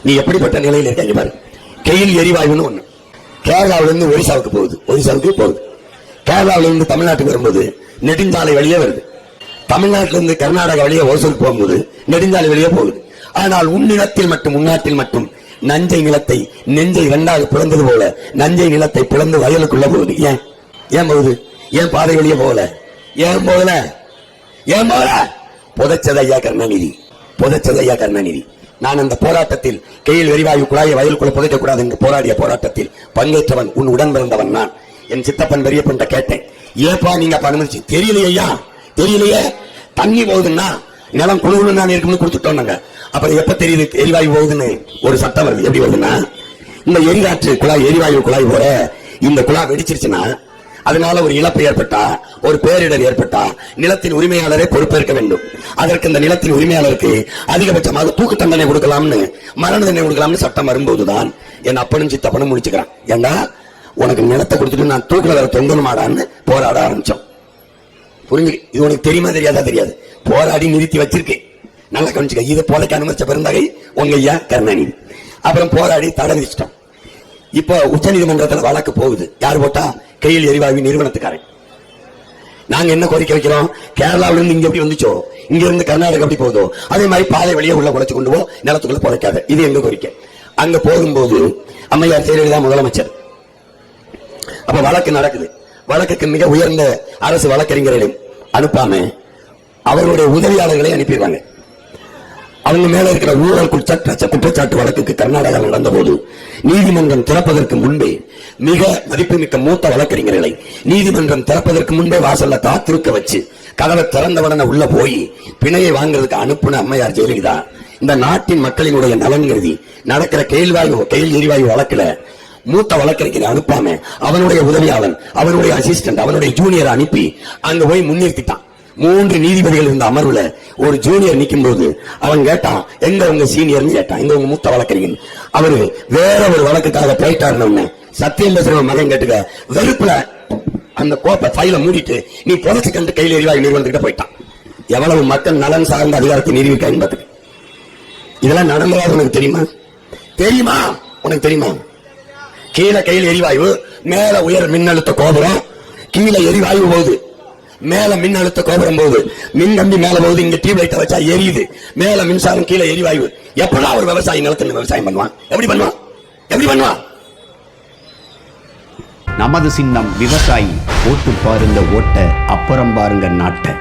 நீ எப்படிப்பட்ட நிலையில் இருக்க பாரு. கெயில் எரிவாயுன்னு ஒண்ணு கேரளாவிலிருந்து ஒரிசாவுக்கு போகுது. கேரளாவிலிருந்து தமிழ்நாட்டுக்கு வரும்போது நெடுஞ்சாலை வழியே வருது. தமிழ்நாட்டிலிருந்து கர்நாடகா வழியே ஓசூர் போகும்போது நெடுஞ்சாலை வழியே போகுது. ஆனால் உன்னிடத்தில் மட்டும் உன்னாட்டில் மட்டும் நஞ்சை நிலத்தை நெஞ்சை இரண்டாக பிளந்தது போல நஞ்சை நிலத்தை பிளந்து வயலுக்குள்ள போகுது. ஏன் போகுது? ஏன் பாதை வழியே போகல? ஏன் போகல? புதைச்சது ஐயா கருணாநிதி. நான் அந்த போராட்டத்தில் கெயில் எரிவாயு குழாயை வயலுக்குள்ள புதைக்க கூடாது என்று போராடிய போராட்டத்தில் பங்கேற்றவன், உன் உடன் பிறந்தவன் நான். என் சித்தப்பன் பெரியப்பன் கேட்டேன், ஏப்பா நீங்க அனுமதிச்சு? தெரியலையே. தண்ணி போகுதுன்னா நிலம் குழுவுன்னு நான் இருக்குன்னு கொடுத்துட்டோம். அப்புறம் எப்ப தெரியுது எரிவாயு போகுதுன்னு? ஒரு சட்டம் வருது. எப்படி வருதுன்னா, இந்த எரிகாற்று குழாய் எரிவாயு குழாய் போல இந்த குழாய் வெடிச்சிருச்சுன்னா அதனால ஒரு இழப்பு ஏற்பட்டா, ஒரு பேரிடர் ஏற்பட்டா நிலத்தின் உரிமையாளரே பொறுப்பேற்க வேண்டும். அதற்கு இந்த நிலத்தின் உரிமையாளருக்கு அதிகபட்சமாக தூக்கு தண்டனை கொடுக்கலாம்னு, மரண தண்டனை கொடுக்கலாம்னு சட்டம் வரும்போதுதான் என் அப்பனும் சித்தப்பனும் முடிச்சுக்கிறான். ஏண்டா உனக்கு நிலத்தை கொடுத்துட்டு நான் தூக்கில வேற தொங்கணுமாடான்னு போராட ஆரம்பிச்சோம். புரிஞ்சு? இது உனக்கு தெரியுமா தெரியாது. போராடி நிறுத்தி வச்சிருக்கேன். நல்லா கவனிச்சுக்க. இதை போதைக்கு அனுமதிச்ச பெருந்தகை உங்க ஐயா கருணாநிதி. அப்புறம் போராடி தடை விதிச்சிட்டோம். இப்ப உச்ச நீதிமன்றத்தில் வழக்கு போகுது. யார் போட்டா? கெயில் எரிவாயு நிறுவனத்துக்காரன். நாங்க என்ன கோரிக்கை வைக்கிறோம்? கேரளாவில இருந்து இங்க எப்படி வந்துச்சோ, இங்க இருந்து கர்நாடகா எப்படி போகுதோ அதே மாதிரி பாதை வழியே உள்ள குறைச்சு கொண்டு போ, நிலத்துக்குள்ள புதைக்காத. இது எங்க கோரிக்கை. அங்க போகும்போது அம்மையார் ஜெயலலிதா முதலமைச்சர். அப்ப வழக்கு நடக்குது. வழக்குக்கு மிக உயர்ந்த அரசு வழக்கறிஞர்களை அனுப்பாம அவர்களுடைய உதவியாளர்களை அனுப்பிடுவாங்க. அவங்க மேல இருக்கிற ஊழல் குற்றச்சாட்டு வழக்குக்கு கர்நாடகாவில் நடந்த போது நீதிமன்றம் திறப்பதற்கு முன்பே மிக மதிப்புமிக்க மூத்த வழக்கறிஞர்களை நீதிமன்றம் திறப்பதற்கு முன்பே வாசல்ல காத்திருக்க வச்சு கதவை திறந்தவுடனே உள்ள போய் பிணையை வாங்குறதுக்கு அனுப்புன அம்மையார் ஜெயலலிதா இந்த நாட்டின் மக்களினுடைய நலன் கருதி நடக்கிற கெயில் எரிவாயு வழக்குல மூத்த வழக்கறிஞரை அனுப்பாம அவனுடைய உதவியாளன், அவனுடைய அசிஸ்டன்ட், அவனுடைய ஜூனியரை அனுப்பி அங்க போய் முன்னிறுத்திட்டான். 3 நீதிபதிகள் இருந்த அமர்வுல ஒரு ஜூனியர் நிக்கும் போது அவன் கேட்டான், எங்க உங்க சீனியர்னு கேட்டான். எங்க உங்க மூத்த வழக்கறிஞர்? அவரு வேற ஒரு வழக்குக்காக போயிட்டாருன்னு சத்தியம் பேசுற மகன் கேட்டுக்க வெறுப்புல அந்த கோப்பை ஃபைல மூடிட்டு நீ புதைச்சு கண்டு கையில் எரிவாயு நிறுவனத்துக்கிட்ட போயிட்டான். எவ்வளவு மக்கள் நலன் சார்ந்த அதிகாரத்தை நிரூபிக்க என்பதுக்கு இதெல்லாம் நடந்ததாக உனக்கு தெரியுமா? உனக்கு தெரியுமா? கீழே கையில் எரிவாயு, மேல உயர் மின்னழுத்த கோபுரம், கீழே எரிவாயு போகுது, மேல மின் அழுத்த கோபுரம் போகுது, மின் கம்பி மேல போகுது, இங்க டியூப் லைட் வச்சா எரியுது, மேல மின்சாரம், கீழே எரிவாயு. எப்படா ஒரு விவசாயி நிலத்துல விவசாயம் பண்ணுவான்? எப்படி பண்ணுவான்? நமது சின்னம் விவசாயி. ஓட்டு பாருங்க ஓட்ட, அப்புறம் பாருங்க நாட்டை.